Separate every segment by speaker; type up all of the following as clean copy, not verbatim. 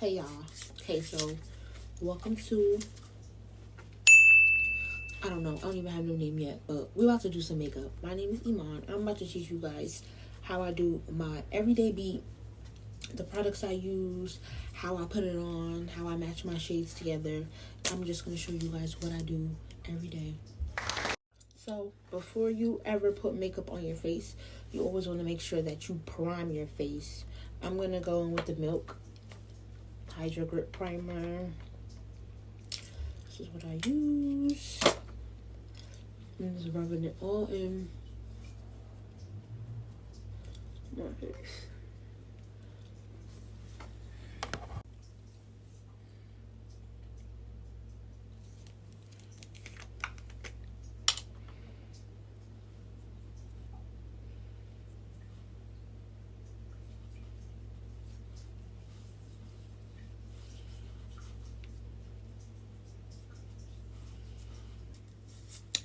Speaker 1: Hey y'all. Okay, so welcome to, I don't know, I don't even have no name yet, but we're about to do some makeup. My name is Iman. I'm about to teach you guys how I do my everyday beat, the products I use, how I put it on, how I match my shades together. I'm just going to show you guys what I do every day. So before you ever put makeup on your face, you always want to make sure that you prime your face. I'm going to go in with the Milk Hydro Grip Primer. This is what I use. I'm just rubbing it all in my face.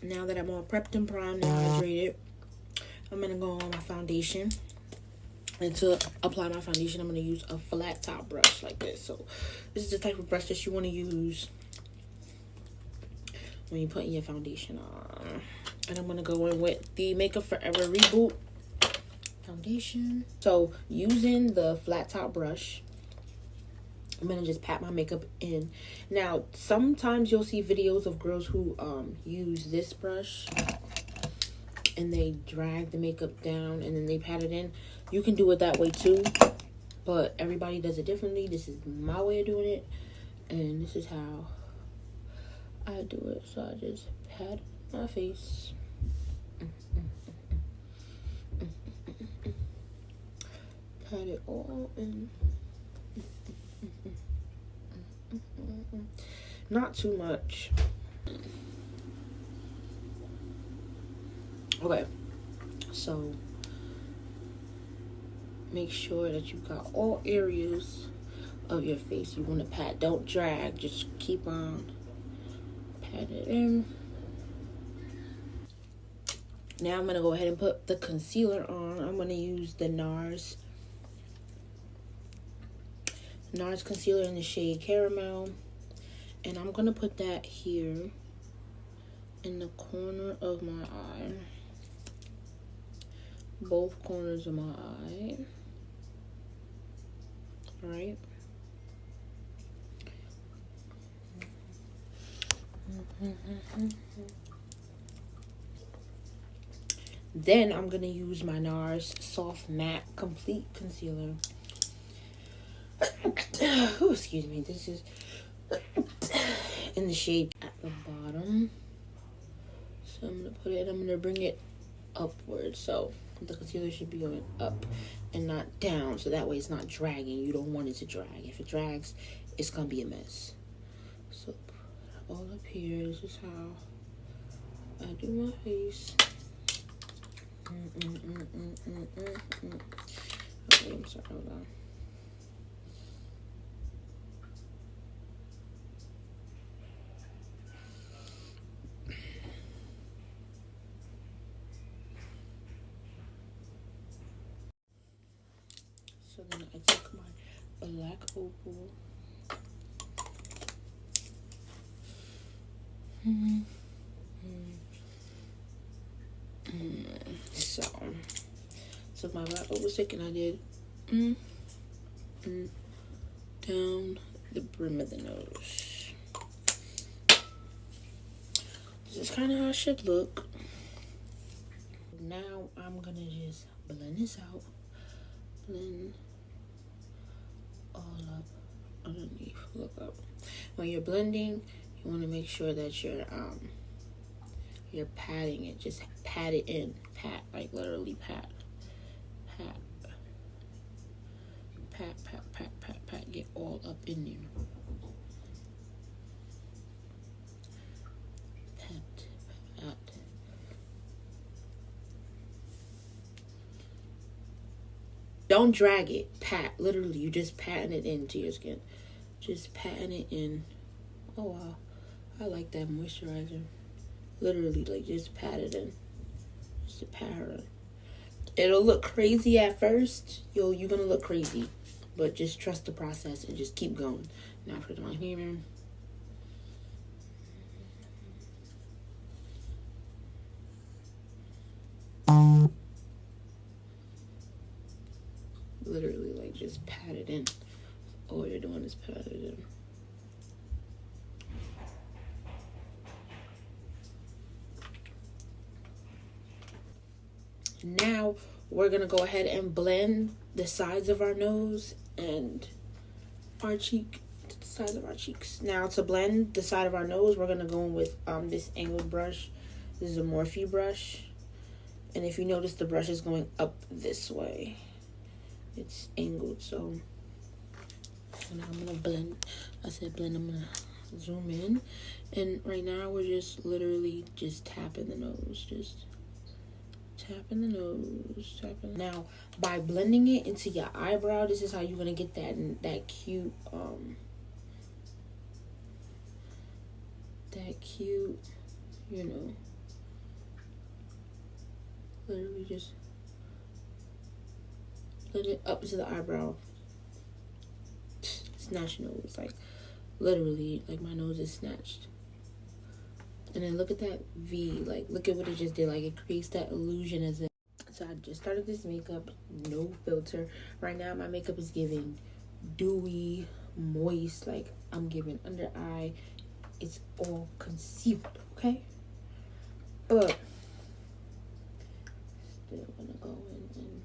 Speaker 1: Now that I'm all prepped and primed and hydrated, I'm going to go on my foundation. And to apply my foundation, I'm going to use a flat top brush like this. So this is the type of brush that you want to use when you're putting your foundation on. And I'm going to go in with the Makeup Forever Reboot foundation. So using the flat top brush, I'm going to just pat my makeup in. Now, sometimes you'll see videos of girls who use this brush and they drag the makeup down and then they pat it in. You can do it that way too, but everybody does it differently. This is my way of doing it, and this is how I do it. So I just pat my face. Pat it all in. Not too much. Okay, so make sure that you got all areas of your face you want to pat. Don't drag, just keep on pat it in. Now I'm gonna go ahead and put the concealer on. I'm gonna use the Nars concealer in the shade Caramel, and I'm gonna put that here in the corner of my eye, both corners of my eye. All right. Then I'm gonna use my Nars Soft Matte Complete Concealer. Oh, excuse me. This is in the shade at the bottom. So I'm gonna put it. I'm gonna bring it upward. So the concealer should be going up and not down. So that way it's not dragging. You don't want it to drag. If it drags, it's gonna be a mess. So all up here. This is how I do my face. Okay, I'm sorry. Hold on. So then I took my black Opal. So took my black Opal stick and I did down the brim of the nose. This is kind of how it should look. Now I'm gonna just blend this out. Blend all up underneath. Look up. When you're blending, you want to make sure that you're patting it. Just pat it in. Pat, like literally pat. Pat. Pat, pat, pat, pat, pat. Get all up in there. Pat, pat. Don't drag it. Pat. Literally, you just patting it into your skin. Just patting it in. Oh, wow. I like that moisturizer. Literally, like, just pat it in. Just pat her in. It'll look crazy at first. You're gonna look crazy. but just trust the process and just keep going. Now for my here. Literally, like, just pat it in. All you're doing is pat it in. Now we're gonna go ahead and blend the sides of our nose and our cheek, the sides of our cheeks. Now to blend the side of our nose, we're gonna go in with this angled brush. This is a Morphe brush, and if you notice, the brush is going up this way. It's angled, so now I'm gonna blend. I said blend. I'm gonna zoom in, and right now we're just literally just tapping the nose, just tapping the nose, tapping. Now, by blending it into your eyebrow, this is how you're gonna get that cute, you know, literally just blend it up to the eyebrow. Snatch nose, like literally, like my nose is snatched. And then look at that V, like look at what it just did, like it creates that illusion as if. So I just started this makeup, no filter. Right now my makeup is giving dewy, moist, like I'm giving under eye. It's all concealed, okay? But still gonna go in and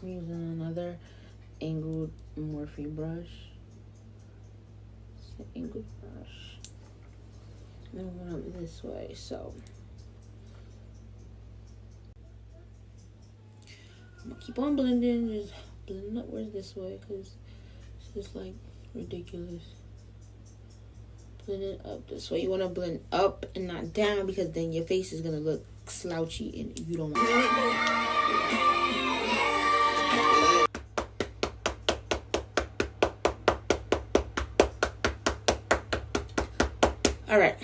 Speaker 1: I'm using another angled Morphe brush. It's an angled brush. And I'm going up this way, so I'm gonna keep on blending, just blending upwards this way, because it's just like ridiculous. Blend it up this way. You want to blend up and not down, because then your face is gonna look slouchy and you don't want it. All right.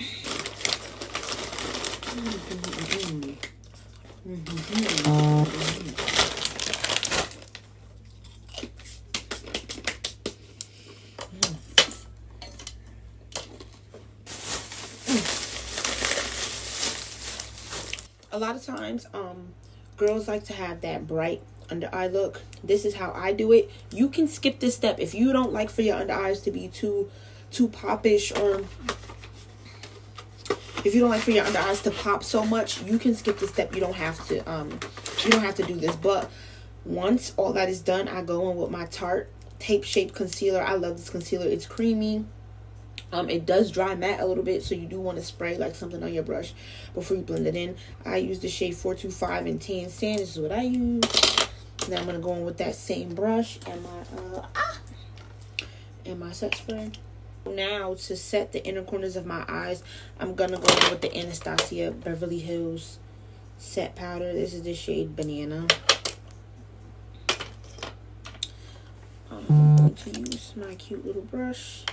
Speaker 1: A lot of times, girls like to have that bright under eye look. This is how I do it. You can skip this step if you don't like for your under eyes to be too popish, or if you don't like for your under eyes to pop so much, you can skip this step. You don't have to do this. But once all that is done, I go in with my Tarte tape shaped concealer. I love this concealer. It's creamy. It does dry matte a little bit, so you do want to spray like something on your brush before you blend it in. I use the shade 425 in Tan Sand. This is what I use. Now I'm gonna go in with that same brush and my set spray. Now to set the inner corners of my eyes, I'm gonna go in with the Anastasia Beverly Hills set powder. This is the shade Banana. I'm going to use my cute little brush,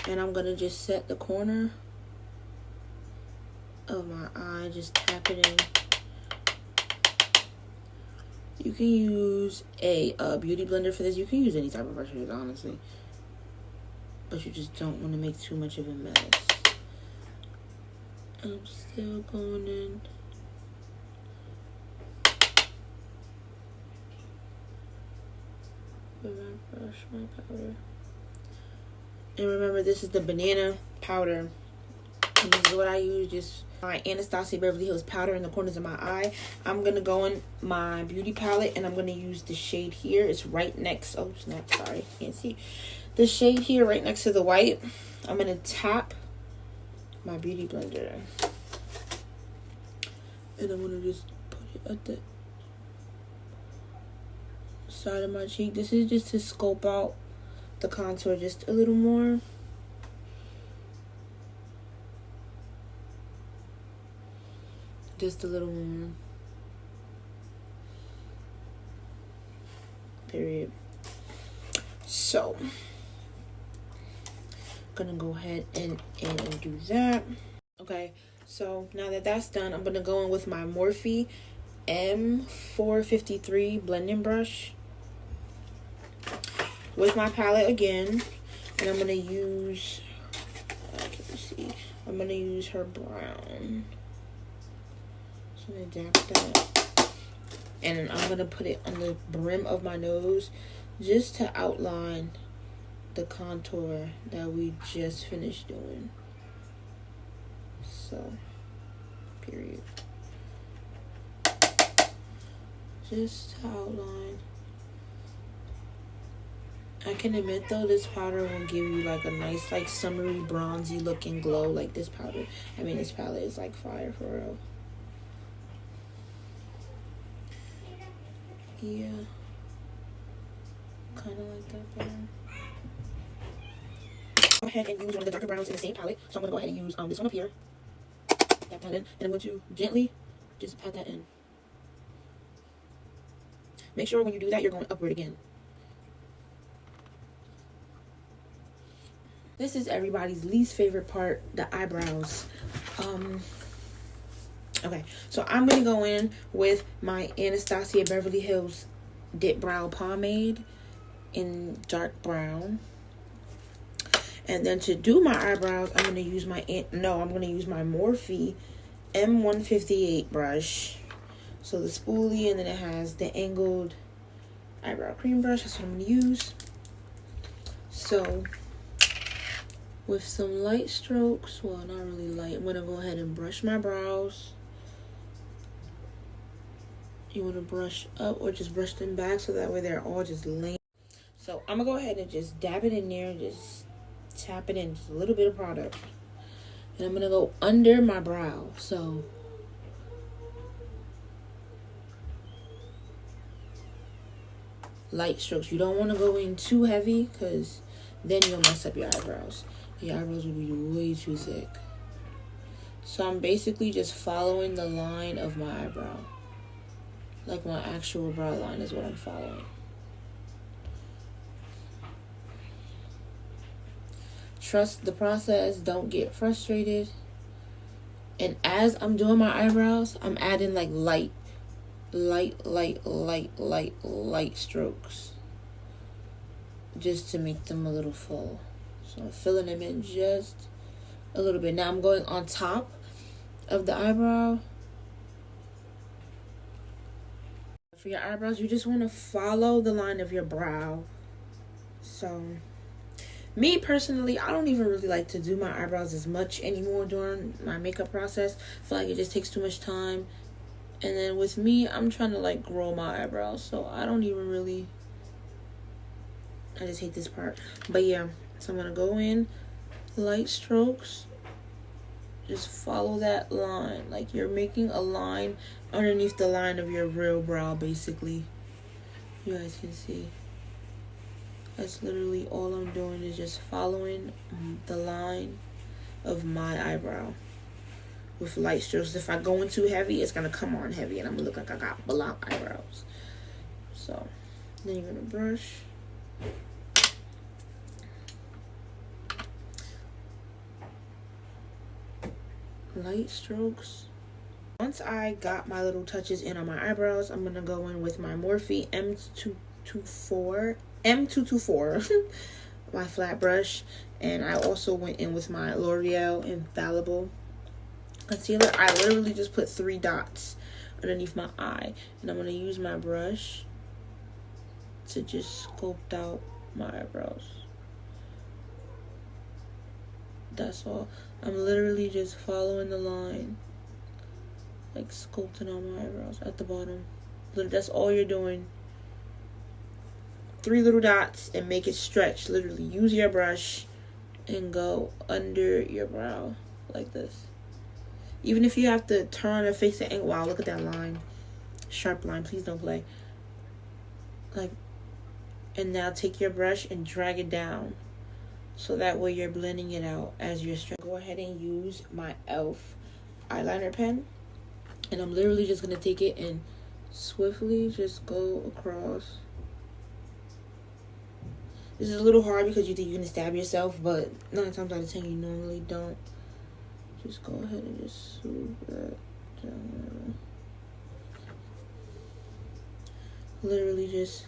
Speaker 1: and I'm gonna just set the corner of my eye. Just tap it in. You can use a beauty blender for this. You can use any type of brush, honestly, but you just don't want to make too much of a mess. I'm still going in. With my brush, my powder. And remember, this is the Banana powder. And this is what I use, just my Anastasia Beverly Hills powder in the corners of my eye. I'm going to go in my beauty palette, and I'm going to use the shade here. It's right next, oh snap, sorry, can't see. The shade here right next to the white. I'm going to tap my beauty blender. And I'm going to just put it at the side of my cheek. This is just to scope out the contour just a little more. Just a little more. Period. So gonna go ahead and do that. Okay, so now that that's done, I'm gonna go in with my Morphe M453 blending brush with my palette again, and I'm gonna use I'm gonna use her brown. So I'm gonna dab that, and I'm gonna put it on the brim of my nose just to outline the contour that we just finished doing. So, period. Just to outline. I can admit though, this powder will give you like a nice, like summery, bronzy looking glow. Like this powder, I mean, this palette is like fire for real. Yeah, kind of like that better. Go ahead and use one of the darker browns in the same palette. So I'm gonna go ahead and use this one up here. Tap that in, and I'm going to gently just pat that in. Make sure when you do that, you're going upward again. This is everybody's least favorite part, the eyebrows. Okay, so I'm gonna go in with my Anastasia Beverly Hills Dip Brow Pomade in dark brown. And then to do my eyebrows, I'm gonna use my Morphe M158 brush. So the spoolie, and then it has the angled eyebrow cream brush. That's what I'm gonna use. So with some light strokes, well, not really light, I'm gonna go ahead and brush my brows. You want to brush up or just brush them back so that way they're all just laying. So I'm gonna go ahead and just dab it in there, just tap it in, just a little bit of product, and I'm gonna go under my brow. So light strokes. You don't want to go in too heavy because then you'll mess up your eyebrows. Your eyebrows will be way too thick. So I'm basically just following the line of my eyebrow. Like my actual brow line is what I'm following. Trust the process. Don't get frustrated. And as I'm doing my eyebrows, I'm adding like light strokes. Just to make them a little full. So I'm filling them in just a little bit. Now I'm going on top of the eyebrow. For your eyebrows, you just want to follow the line of your brow. So, me personally, I don't even really like to do my eyebrows as much anymore during my makeup process. I feel like it just takes too much time. And then with me, I'm trying to like grow my eyebrows. So, I don't even really... I just hate this part. But yeah, so I'm going to go in, light strokes. Just follow that line. Like you're making a line underneath the line of your real brow, basically. You guys can see. That's literally all I'm doing, is just following the line of my eyebrow with light strokes. If I go in too heavy, it's going to come on heavy and I'm going to look like I got block eyebrows. So, then you're going to brush. Light strokes. Once I got my little touches in on my eyebrows, I'm gonna go in with my Morphe M224 my flat brush, and I also went in with my L'Oreal Infallible concealer. I literally just put 3 dots underneath my eye, and I'm gonna use my brush to just sculpt out my eyebrows. That's all. I'm literally just following the line, like sculpting on my eyebrows at the bottom. That's all you're doing. 3 little dots and make it stretch. Literally use your brush and go under your brow like this. Even if you have to turn or face the angle. Wow, look at that line. Sharp line. Please don't play. Like, and now take your brush and drag it down. So that way you're blending it out as you're stretching. Go ahead and use my e.l.f. eyeliner pen. And I'm literally just going to take it and swiftly just go across. This is a little hard because you think you're going to stab yourself, but 9 times out of 10 you normally don't. Just go ahead and just swoop that down. Literally just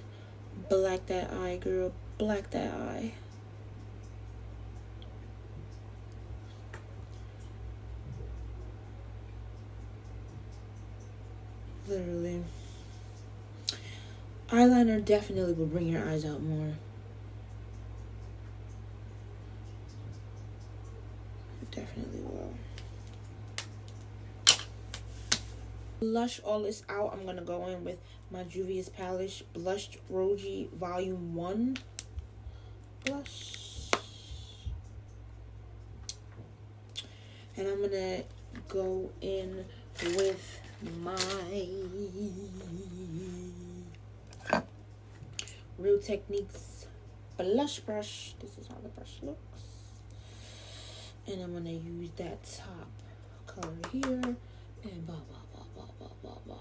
Speaker 1: black that eye, girl. Black that eye. Literally. Eyeliner definitely will bring your eyes out more. Definitely will. Blush all this out. I'm gonna go in with my Juvia's Palace Blush Rosy Volume 1 blush. And I'm gonna go in with my Real Techniques blush brush. This is how the brush looks. And I'm gonna use that top color here and blah blah blah blah blah blah blah.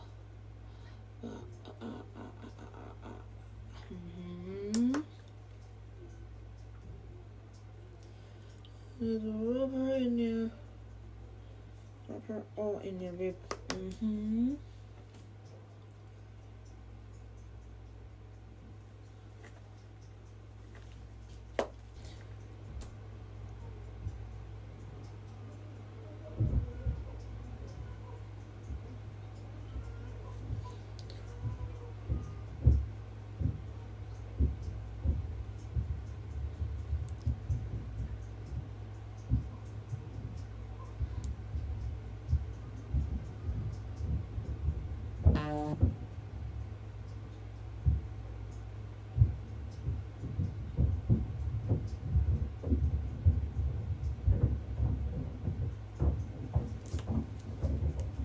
Speaker 1: There's a rubber in there. Rub her all in there, babe.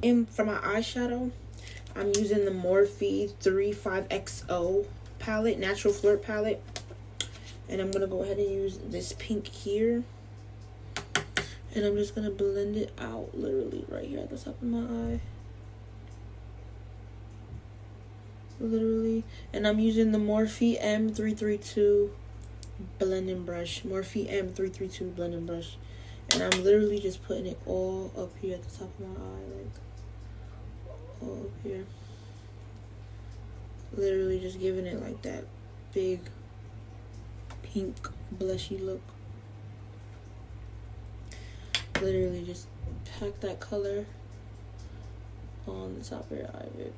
Speaker 1: And for my eyeshadow, I'm using the Morphe 35XO palette, Natural Flirt palette. And I'm going to go ahead and use this pink here. And I'm just going to blend it out literally right here at the top of my eye. Literally. And I'm using the Morphe M332 blending brush. Morphe M332 blending brush. And I'm literally just putting it all up here at the top of my eye. Like, all up here. Literally just giving it like that big pink blushy look. Literally just pack that color on the top of your eye, babe.